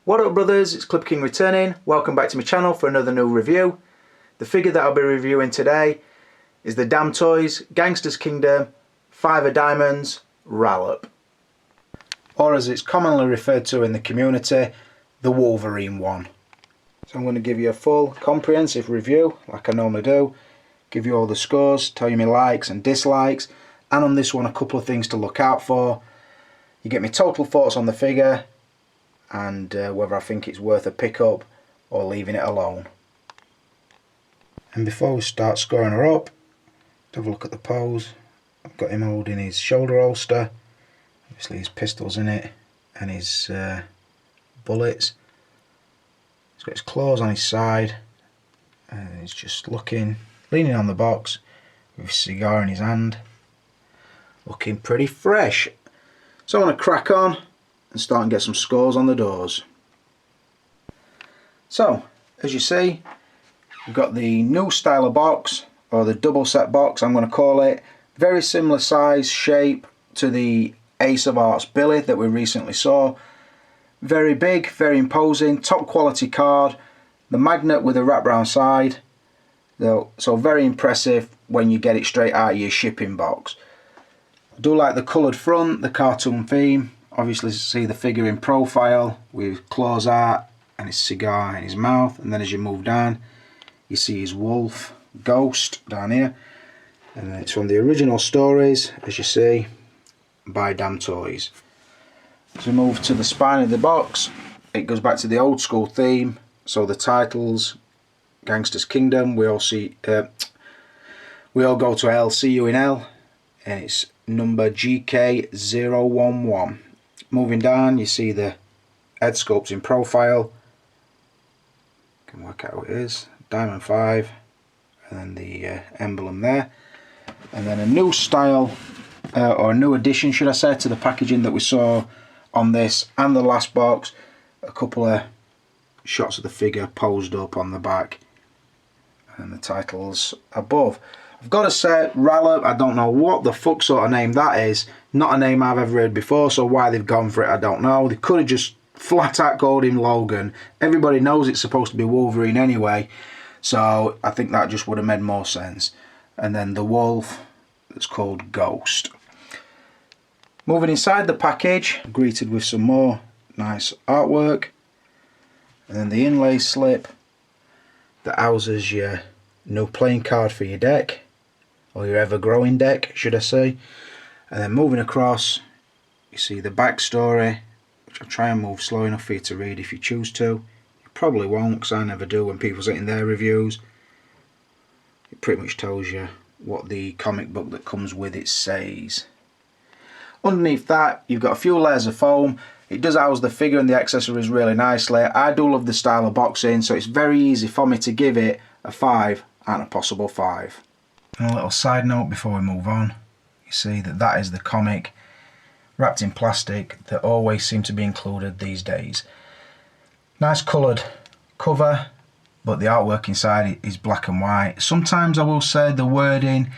What up brothers, it's Clip King returning. Welcome back to my channel for another new review. The figure that I'll be reviewing today is the Damn Toys Gangsters Kingdom 5 of Diamonds Ralap. Or as it's commonly referred to in the community, the Wolverine one. So I'm going to give you a full comprehensive review like I normally do. Give you all the scores, tell you my likes and dislikes, and on this one a couple of things to look out for. You get my total thoughts on the figure and whether I think it's worth a pickup or leaving it alone. And before we start scoring her up, have a look at the pose. I've got him holding his shoulder holster, obviously his pistols in it and his bullets. He's got his claws on his side and he's just leaning on the box with a cigar in his hand, looking pretty fresh. So I'm going to crack on and start and get some scores on the doors. So as you see, we've got the new style of box, or the double set box I'm going to call it. Very similar size, shape to the Ace of Hearts Billy that we recently saw. Very big, very imposing, top quality card. The magnet with a wraparound side, so very impressive when you get it straight out of your shipping box. I do like the coloured front, the cartoon theme. Obviously see the figure in profile with claws art and his cigar in his mouth, and then as you move down you see his wolf ghost down here, and then it's from the original stories, as you see, by Damn Toys. As we move to the spine of the box, it goes back to the old school theme. So the titles, Gangsters Kingdom, we all go to L, see you in L, and it's number GK011. Moving down you see the head sculpt in profile, you can work out what it is, Diamond 5, and then the emblem there, and then a new style, or a new addition should I say, to the packaging that we saw on this and the last box. A couple of shots of the figure posed up on the back and the titles above. I've got to say, Ralap, I don't know what the fuck sort of name that is. Not a name I've ever heard before, so why they've gone for it I don't know. They could have just flat out called him Logan. Everybody knows it's supposed to be Wolverine anyway, so I think that just would have made more sense. And then the wolf, that's called Ghost. Moving inside the package, greeted with some more nice artwork, and then the inlay slip that houses your new playing card for your deck, or your ever growing deck should I say. And then moving across you see the backstory, which I'll try and move slow enough for you to read if you choose to. You probably won't, because I never do when people say in their reviews. It pretty much tells you what the comic book that comes with it says. Underneath that you've got a few layers of foam. It does house the figure and the accessories really nicely. I do love the style of boxing, so it's very easy for me to give it a 5 and a possible 5. And a little side note before we move on, you see that is the comic wrapped in plastic that always seem to be included these days. Nice coloured cover, but the artwork inside is black and white. Sometimes I will say the wording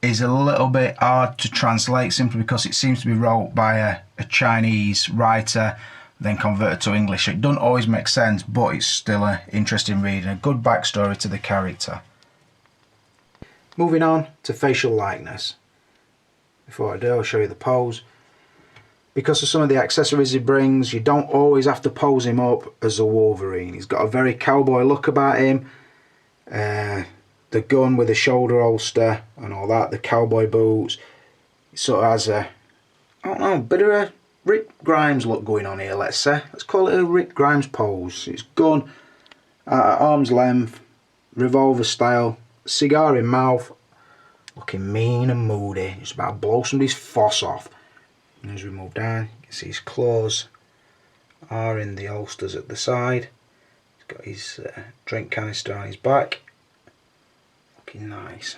is a little bit hard to translate, simply because it seems to be wrote by a Chinese writer then converted to English. It doesn't always make sense, but it's still an interesting read and a good backstory to the character. Moving on to facial likeness. Before I do, I'll show you the pose. Because of some of the accessories he brings, you don't always have to pose him up as a Wolverine. He's got a very cowboy look about him. The gun with the shoulder holster and all that, the cowboy boots. It sort of has a, I don't know, bit of a Rick Grimes look going on here, let's say. Let's call it a Rick Grimes pose. It's gun at arm's length, revolver style, cigar in mouth, looking mean and moody, just about to blow somebody's foss off. And as we move down, you can see his claws are in the holsters at the side. He's got his drink canister on his back. Looking nice.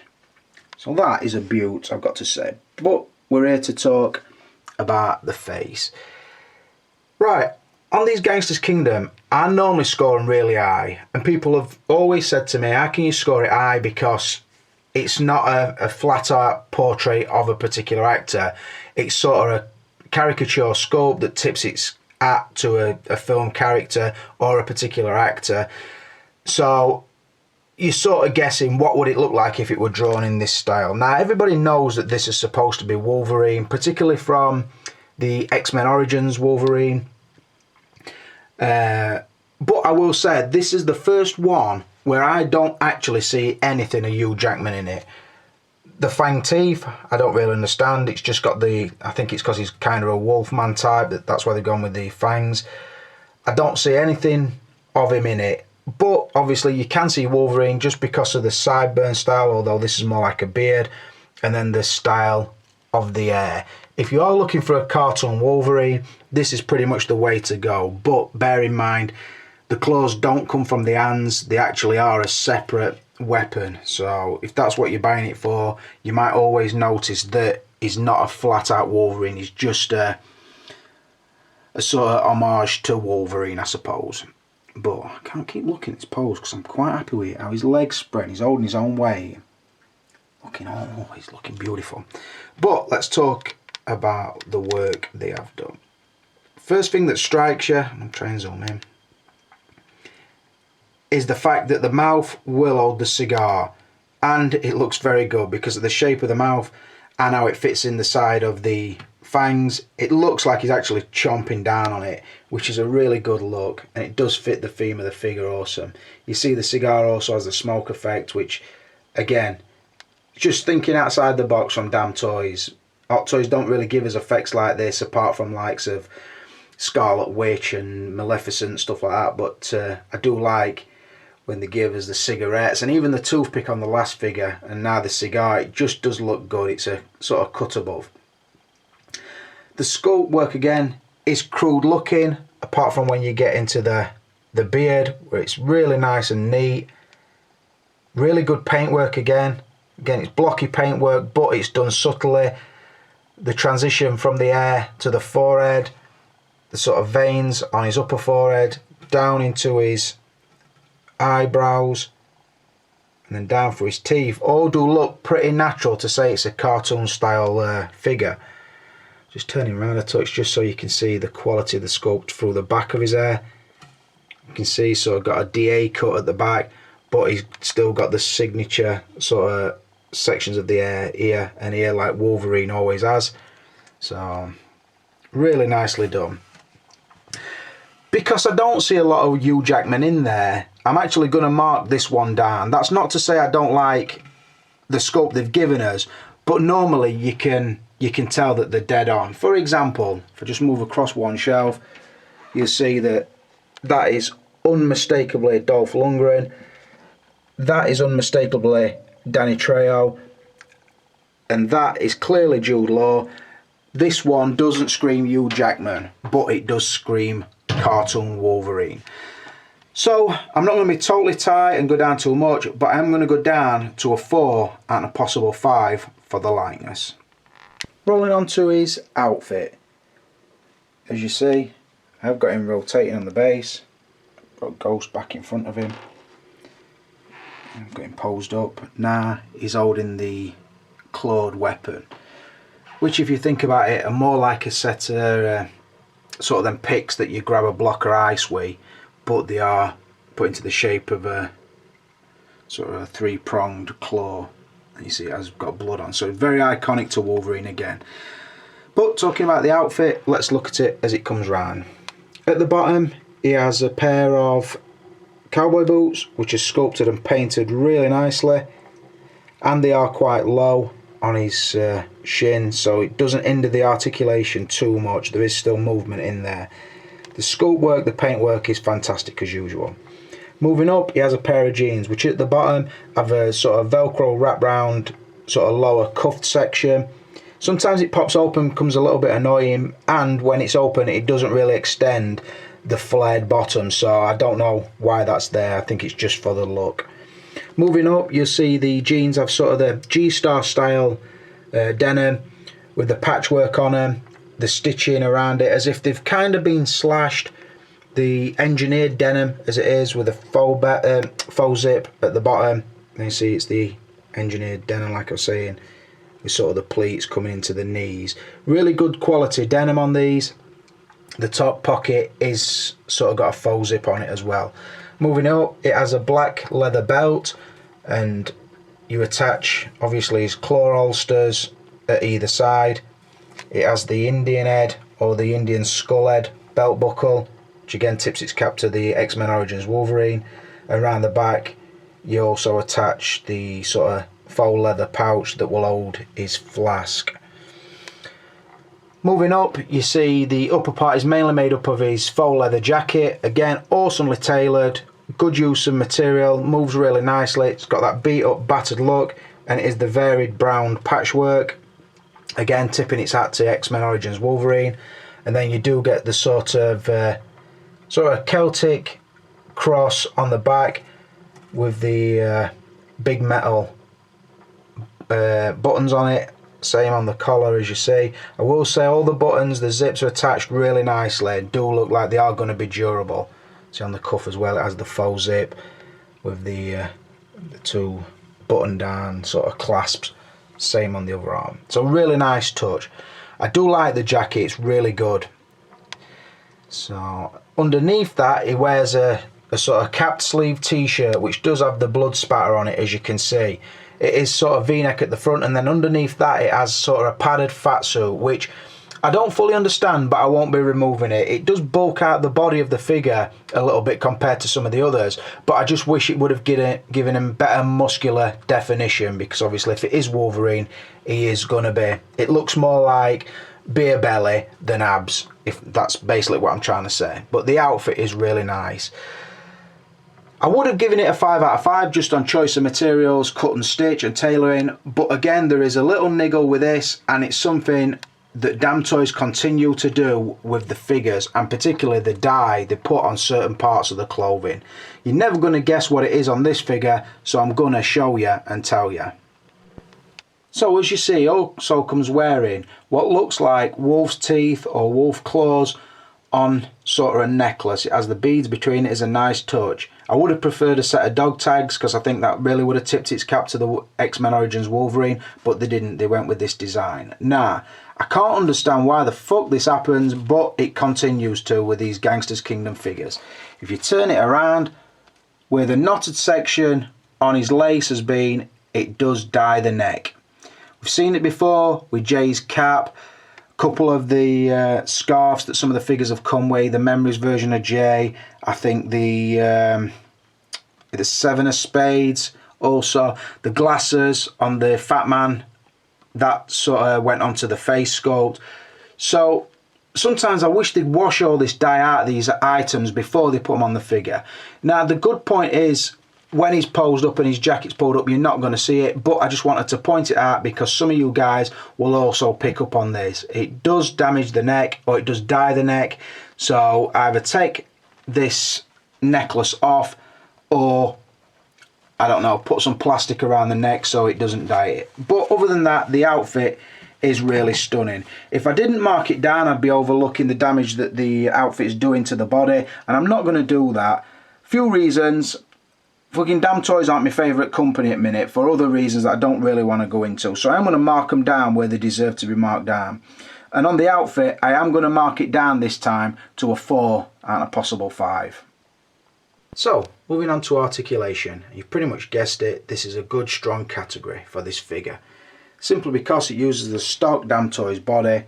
So that is a beaut, I've got to say. But we're here to talk about the face. Right, on these Gangsters Kingdom, I normally score them really high, and people have always said to me, how can you score it high? Because it's not a flat out portrait of a particular actor. It's sort of a caricature sculpt that tips its to a film character or a particular actor. So you're sort of guessing what would it look like if it were drawn in this style. Now everybody knows that this is supposed to be Wolverine, particularly from the X-Men Origins Wolverine. But I will say this is the first one where I don't actually see anything of Hugh Jackman in it. The fang teeth, I don't really understand. It's just got I think it's because he's kind of a Wolfman type, that's why they've gone with the fangs. I don't see anything of him in it. But obviously you can see Wolverine just because of the sideburn style, although this is more like a beard, and then the style of the hair. If you are looking for a cartoon Wolverine, this is pretty much the way to go. But bear in mind, the claws don't come from the hands, they actually are a separate weapon. So if that's what you're buying it for, you might always notice that he's not a flat out Wolverine, he's just a sort of homage to Wolverine, I suppose. But I can't keep looking at his pose because I'm quite happy with it. How his legs spread, he's holding his own weight. He's looking beautiful. But let's talk about the work they have done. First thing that strikes you, I'm going to try and zoom in, is the fact that the mouth will hold the cigar, and it looks very good because of the shape of the mouth and how it fits in the side of the fangs. It looks like he's actually chomping down on it, which is a really good look, and it does fit the theme of the figure awesome. You see the cigar also has the smoke effect, which again, just thinking outside the box from Damn Toys. Hot Toys don't really give us effects like this apart from likes of Scarlet Witch and Maleficent, stuff like that, but I do like when they give us the cigarettes and even the toothpick on the last figure, and now the cigar. It just does look good. It's a sort of cut above. The sculpt work again is crude looking, apart from when you get into the beard, where it's really nice and neat. Really good paintwork again. Again, it's blocky paintwork, but it's done subtly. The transition from the hair to the forehead, the sort of veins on his upper forehead, down into his eyebrows, and then down through his teeth, all do look pretty natural to say it's a cartoon style figure. Just turning around a touch just so you can see the quality of the sculpt through the back of his hair. You can see so got a DA cut at the back, but he's still got the signature sort of sections of the hair here and here like Wolverine always has. So really nicely done. Because I don't see a lot of Hugh Jackman in there, I'm actually going to mark this one down. That's not to say I don't like the sculpt they've given us, but normally you can tell that they're dead on. For example, if I just move across one shelf, you'll see that is unmistakably Dolph Lundgren. That is unmistakably Danny Trejo, and that is clearly Jude Law. This one doesn't scream Hugh Jackman, but it does scream cartoon Wolverine. So I'm not going to be totally tight and go down too much, but I'm going to go down to a 4 and a possible 5 for the likeness. Rolling on to his outfit. As you see, I've got him rotating on the base. Got Ghost back in front of him. I've got him posed up. Now he's holding the clawed weapon, which if you think about it are more like a set of sort of them picks that you grab a block of ice with, but they are put into the shape of a sort of a 3-pronged claw, and you see it has got blood on, so very iconic to Wolverine again. But talking about the outfit, let's look at it as it comes round. At the bottom he has a pair of cowboy boots which are sculpted and painted really nicely, and they are quite low on his shin, so it doesn't hinder the articulation too much. There is still movement in there. The sculpt work, the paint work is fantastic as usual. Moving up, he has a pair of jeans which at the bottom have a sort of velcro wrap round sort of lower cuffed section. Sometimes it pops open, becomes a little bit annoying, and when it's open it doesn't really extend the flared bottom, so I don't know why that's there. I think it's just for the look. Moving up, you'll see the jeans have sort of the G-Star style denim with the patchwork on them, the stitching around it as if they've kind of been slashed. The engineered denim as it is with a faux zip at the bottom. And you see it's the engineered denim like I was saying, with sort of the pleats coming into the knees. Really good quality denim on these. The top pocket is sort of got a faux zip on it as well. Moving up, it has a black leather belt, and you attach obviously his claw holsters at either side. It has the Indian head or the Indian skull head belt buckle, which again tips its cap to the X-Men Origins Wolverine. Around the back you also attach the sort of faux leather pouch that will hold his flask. Moving up, you see the upper part is mainly made up of his faux leather jacket. Again, awesomely tailored, good use of material, moves really nicely. It's got that beat up, battered look, and it is the varied brown patchwork. Again, tipping its hat to X-Men Origins Wolverine. And then you do get the sort of Celtic cross on the back with the big metal buttons on it. Same on the collar, as you see. I will say all the buttons, the zips are attached really nicely. Do look like they are going to be durable. See on the cuff as well, it has the faux zip with the two button down sort of clasps. Same on the other arm. So really nice touch. I do like the jacket, it's really good. So underneath that, he wears a sort of capped sleeve t-shirt which does have the blood spatter on it, as you can see. It is sort of v-neck at the front, and then underneath that it has sort of a padded fat suit, which I don't fully understand, but I won't be removing it. It does bulk out the body of the figure a little bit compared to some of the others, but I just wish it would have given him better muscular definition, because obviously if it is Wolverine, he is going to be... It looks more like beer belly than abs, if that's basically what I'm trying to say. But the outfit is really nice. I would have given it a 5 out of 5 just on choice of materials, cut and stitch and tailoring, but again there is a little niggle with this, and it's something that Damn Toys continue to do with the figures, and particularly the dye they put on certain parts of the clothing. You're never going to guess what it is on this figure, so I'm going to show you and tell you. So as you see, also comes wearing what looks like wolf's teeth or wolf claws on sort of a necklace. It has the beads between it, is a nice touch. I would have preferred a set of dog tags, because I think that really would have tipped its cap to the X-Men Origins Wolverine, but they didn't. They went with this design. Nah, I can't understand why the fuck this happens, but it continues to with these Gangsters Kingdom figures. If you turn it around, where the knotted section on his lace has been, it does dye the neck. We've seen it before with Jay's cap. Couple of the scarves that some of the figures have come with, the Memories version of Jay, I think the Seven of Spades, also the glasses on the Fat Man, that sort of went onto the face sculpt. So sometimes I wish they'd wash all this dye out of these items before they put them on the figure. Now the good point is, when he's posed up and his jacket's pulled up, you're not going to see it, but I just wanted to point it out because some of you guys will also pick up on this. It does damage the neck, or it does dye the neck, so either take this necklace off, or I don't know, put some plastic around the neck so it doesn't dye it. But other than that, the outfit is really stunning. If I didn't mark it down, I'd be overlooking the damage that the outfit is doing to the body, and I'm not going to do that. Few reasons. Fucking Damn Toys aren't my favourite company at the minute, for other reasons that I don't really want to go into. So I'm going to mark them down where they deserve to be marked down. And on the outfit, I am going to mark it down this time to a 4 and a possible 5. So, moving on to articulation. You've pretty much guessed it, this is a good strong category for this figure. Simply because it uses the stock Damn Toys body,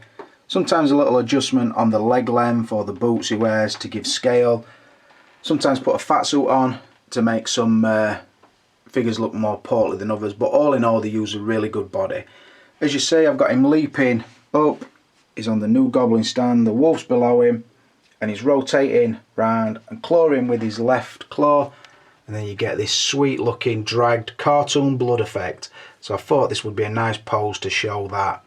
sometimes a little adjustment on the leg length or the boots he wears to give scale, sometimes put a fat suit on to make some figures look more portly than others, but all in all they use a really good body. As you see, I've got him leaping up, he's on the new Goblin stand, the wolf's below him, and he's rotating round and clawing with his left claw, and then you get this sweet looking dragged cartoon blood effect. So I thought this would be a nice pose to show that.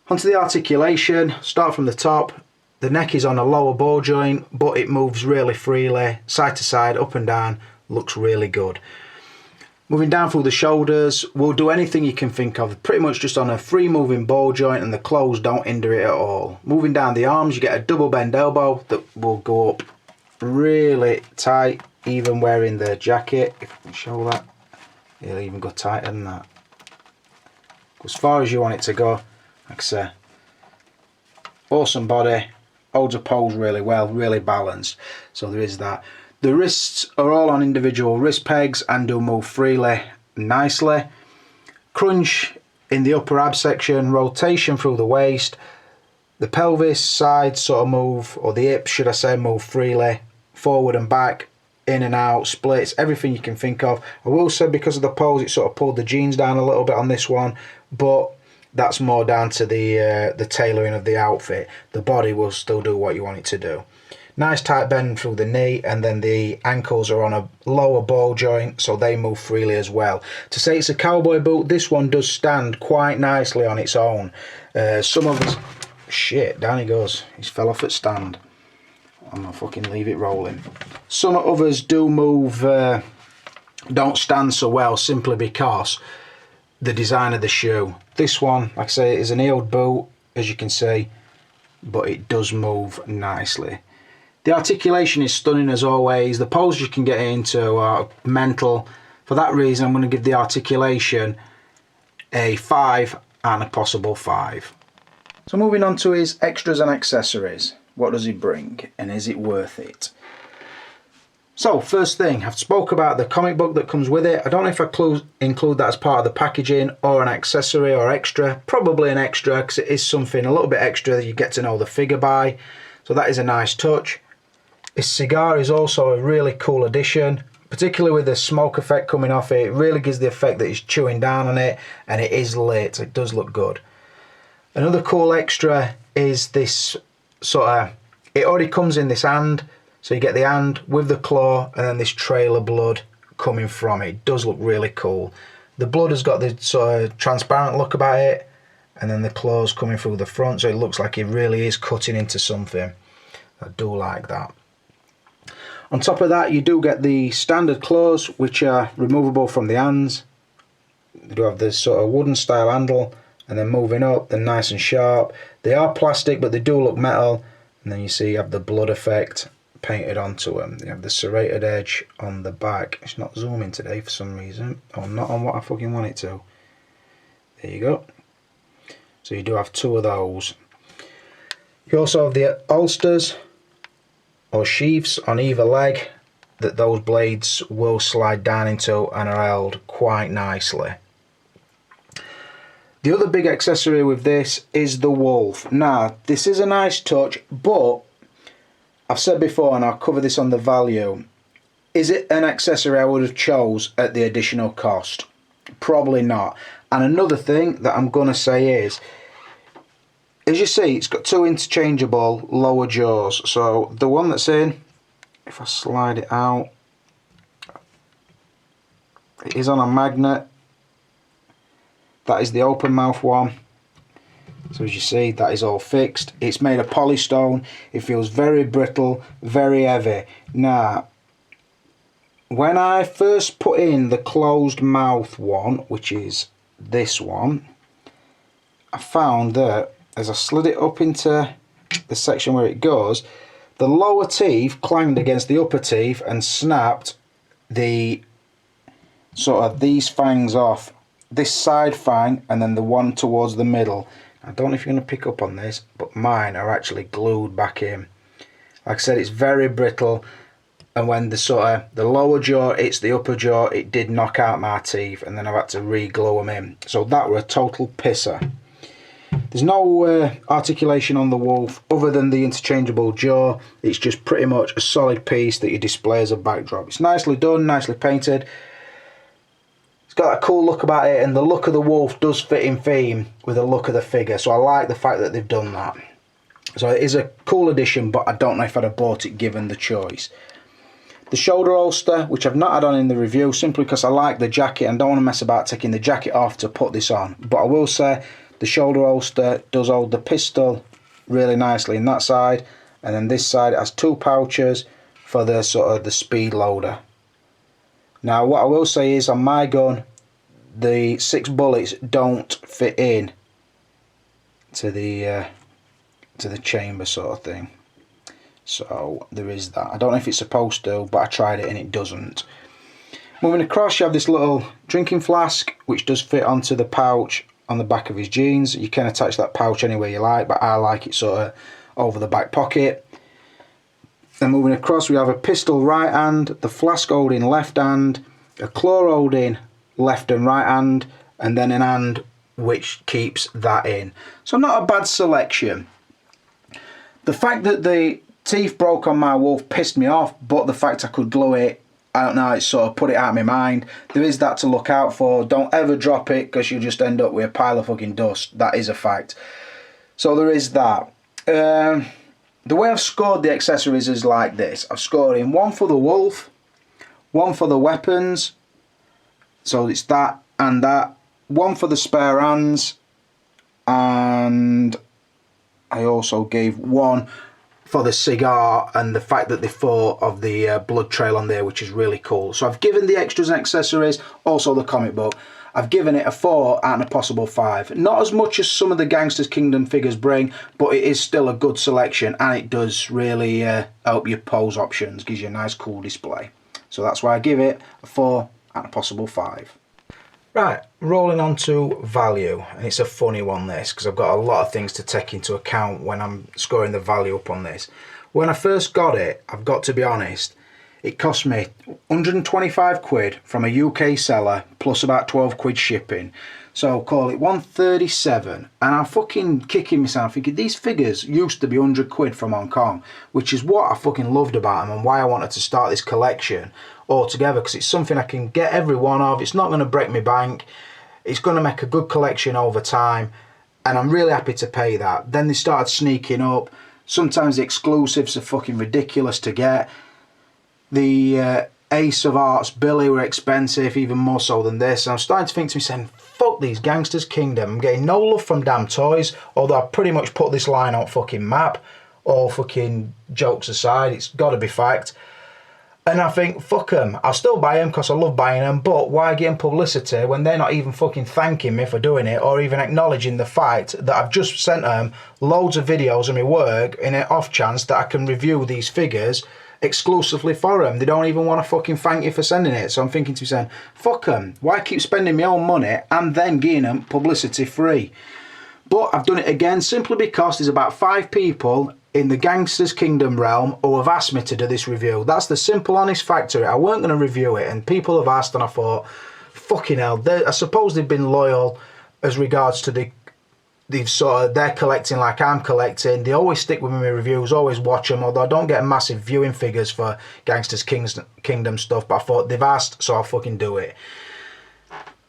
Onto the articulation, start from the top. The neck is on a lower ball joint, but it moves really freely, side to side, up and down, looks really good. Moving down through the shoulders, we'll do anything you can think of, pretty much just on a free moving ball joint, and the clothes don't hinder it at all. Moving down the arms, you get a double bend elbow that will go up really tight, even wearing the jacket. If I can show that, it'll even go tighter than that. As far as you want it to go, like I say. Awesome body, holds a pose really well, really balanced. So there is that. The wrists are all on individual wrist pegs and do move freely, nicely. Crunch in the upper ab section, rotation through the waist. The pelvis side sort of move, or the hips should I say, move freely, forward and back, in and out, splits, everything you can think of. I will say because of the pose it sort of pulled the jeans down a little bit on this one, but that's more down to the tailoring of the outfit. The body will still do what you want it to do. Nice tight bend through the knee, and then the ankles are on a lower ball joint, so they move freely as well. To say it's a cowboy boot, this one does stand quite nicely on its own. Some of us... Shit, down he goes. He's fell off at stand. I'm gonna fucking leave it rolling. Some others do move, don't stand so well simply because the design of the shoe. This one, like I say, is an heeled boot, as you can see, but it does move nicely. The articulation is stunning as always. The poses you can get into are mental. For that reason, I'm going to give the articulation a 5 and a possible 5. So moving on to his extras and accessories. What does he bring, and is it worth it? So first thing, I've spoke about the comic book that comes with it. I don't know if I include that as part of the packaging or an accessory or extra. Probably an extra, because it is something a little bit extra that you get to know the figure by. So that is a nice touch. His cigar is also a really cool addition, particularly with the smoke effect coming off it. It really gives the effect that he's chewing down on it, and it is lit. It does look good. Another cool extra is this sort of, it already comes in this hand, so you get the hand with the claw and then this trail of blood coming from it. It does look really cool. The blood has got the sort of transparent look about it, and then the claws coming through the front, so it looks like it really is cutting into something. I do like that. On top of that, you do get the standard claws, which are removable from the hands. They do have this sort of wooden style handle, and then moving up, they're nice and sharp. They are plastic, but they do look metal. And then you see you have the blood effect painted onto them. You have the serrated edge on the back. It's not zooming today for some reason. Oh, not on what I fucking want it to. There you go. So you do have 2 of those. You also have the holsters or sheaths on either leg that those blades will slide down into and are held quite nicely. The other big accessory with this is the wolf. Now, this is a nice touch, but I've said before, and I'll cover this on the value, is it an accessory I would have chose at the additional cost? Probably not. And another thing that I'm going to say is, as you see, it's got 2 interchangeable lower jaws. So the one that's in, if I slide it out, it is on a magnet. That is the open mouth one. So as you see, that is all fixed. It's made of polystone. It feels very brittle, very heavy. Now, when I first put in the closed mouth one, which is this one, I found that as I slid it up into the section where it goes, the lower teeth clanged against the upper teeth and snapped the sort of these fangs off. This side fang and then the one towards the middle. I don't know if you're going to pick up on this, but mine are actually glued back in. Like I said, it's very brittle, and when the lower jaw hits the upper jaw, it did knock out my teeth, and then I've had to re-glue them in. So that were a total pisser. There's no articulation on the wolf other than the interchangeable jaw. It's just pretty much a solid piece that you display as a backdrop. It's nicely done, nicely painted. It's got a cool look about it, and the look of the wolf does fit in theme with the look of the figure. So I like the fact that they've done that. So it is a cool addition, but I don't know if I'd have bought it given the choice. The shoulder holster, which I've not had on in the review simply because I like the jacket and don't want to mess about taking the jacket off to put this on. But I will say the shoulder holster does hold the pistol really nicely in that side, and then this side it has 2 pouches for the sort of the speed loader. Now what I will say is on my gun, the 6 bullets don't fit in to the chamber sort of thing. So there is that. I don't know if it's supposed to, but I tried it and it doesn't. Moving across, you have this little drinking flask which does fit onto the pouch on the back of his jeans. You can attach that pouch anywhere you like, but I like it sort of over the back pocket. Then moving across, we have a pistol right hand, the flask holding left hand, a claw holding left and right hand, and then an hand which keeps that in. So not a bad selection. The fact that the teeth broke on my wolf pissed me off, but the fact I could glue it, I don't know, it sort of put it out of my mind. There is that to look out for. Don't ever drop it, because you'll just end up with a pile of fucking dust. That is a fact. So there is that. The way I've scored the accessories is like this. I've scored in one for the wolf, one for the weapons, so it's that and that, one for the spare hands, and I also gave one for the cigar and the fact that they thought of the blood trail on there, which is really cool. So I've given the extras and accessories, also the comic book, I've given it a 4 out of a possible 5. Not as much as some of the Gangsters Kingdom figures bring, but it is still a good selection, and it does really help your pose options, gives you a nice cool display. So that's why I give it a 4 out of a possible 5. Right, rolling on to value, and it's a funny one this, because I've got a lot of things to take into account when I'm scoring the value up on this. When I first got it, I've got to be honest, it cost me 125 quid from a UK seller, plus about 12 quid shipping. So call it 137, and I'm fucking kicking myself thinking these figures used to be 100 quid from Hong Kong, which is what I fucking loved about them and why I wanted to start this collection altogether, because it's something I can get every one of. It's not going to break my bank, it's going to make a good collection over time, and I'm really happy to pay that. Then they started sneaking up. Sometimes the exclusives are fucking ridiculous to get. The Ace of Hearts Billy were expensive, even more so than this. And I'm starting to think to myself, fuck these Gangsters Kingdom. I'm getting no love from damn toys, although I've pretty much put this line on fucking map. All fucking jokes aside, it's got to be fact. And I think, fuck them. I'll still buy them because I love buying them, but why give them publicity when they're not even fucking thanking me for doing it, or even acknowledging the fact that I've just sent them loads of videos of my work in an off chance that I can review these figures exclusively for them. They don't even want to fucking thank you for sending it. So I'm thinking to myself, fuck them. Why keep spending my own money and then giving them publicity free? But I've done it again simply because there's about 5 people in the Gangsters Kingdom realm who have asked me to do this review. That's the simple honest fact to it. I weren't going to review it, and people have asked, and I thought, fucking hell, I suppose they've been loyal as regards to they're collecting like I'm collecting. They always stick with me in my reviews, always watch them, although I don't get massive viewing figures for Gangsters Kingdom stuff, but I thought they've asked, so I'll fucking do it.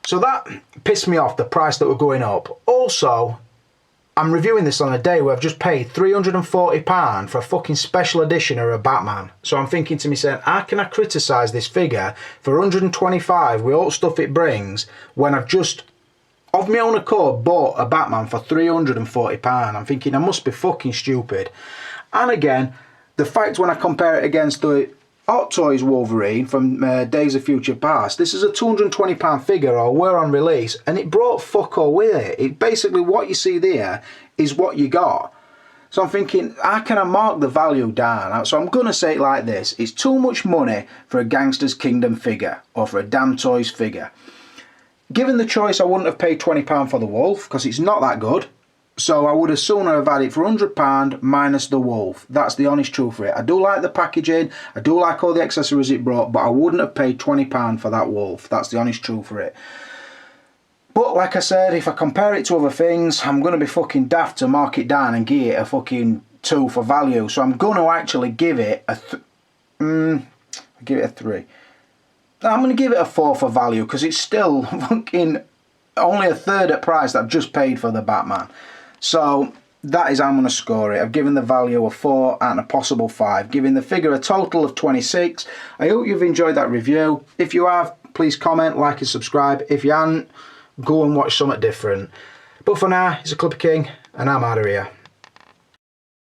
So that pissed me off, the price that were going up. Also, I'm reviewing this on a day where I've just paid £340 for a fucking special edition of a Batman. So I'm thinking to myself, how can I criticise this figure for 125 with all the stuff it brings when I've just, of my own accord, bought a Batman for £340? I'm thinking I must be fucking stupid. And again, the fact when I compare it against the Hot Toys Wolverine from Days of Future Past, this is a £220 figure, or were on release, and it brought fuck all with it. It basically, what you see there is what you got. So I'm thinking, how can I mark the value down? So I'm going to say it like this. It's too much money for a Gangsters Kingdom figure, or for a Damn Toys figure. Given the choice, I wouldn't have paid £20 for the Wolf, because it's not that good. So I would have sooner have had it for £100 minus the Wolf. That's the honest truth for it. I do like the packaging, I do like all the accessories it brought, but I wouldn't have paid £20 for that Wolf. That's the honest truth for it. But like I said, if I compare it to other things, I'm going to be fucking daft to mark it down and give it a fucking 2 for value. So I'm going to actually give it a give it a 3. I'm going to give it a 4 for value, because it's still fucking only a third at price that I've just paid for the Batman. So that is how I'm going to score it. I've given the value a 4 and a possible 5, giving the figure a total of 26. I hope you've enjoyed that review. If you have, please comment, like and subscribe. If you haven't, go and watch something different. But for now, it's a Clipper King, and I'm out of here.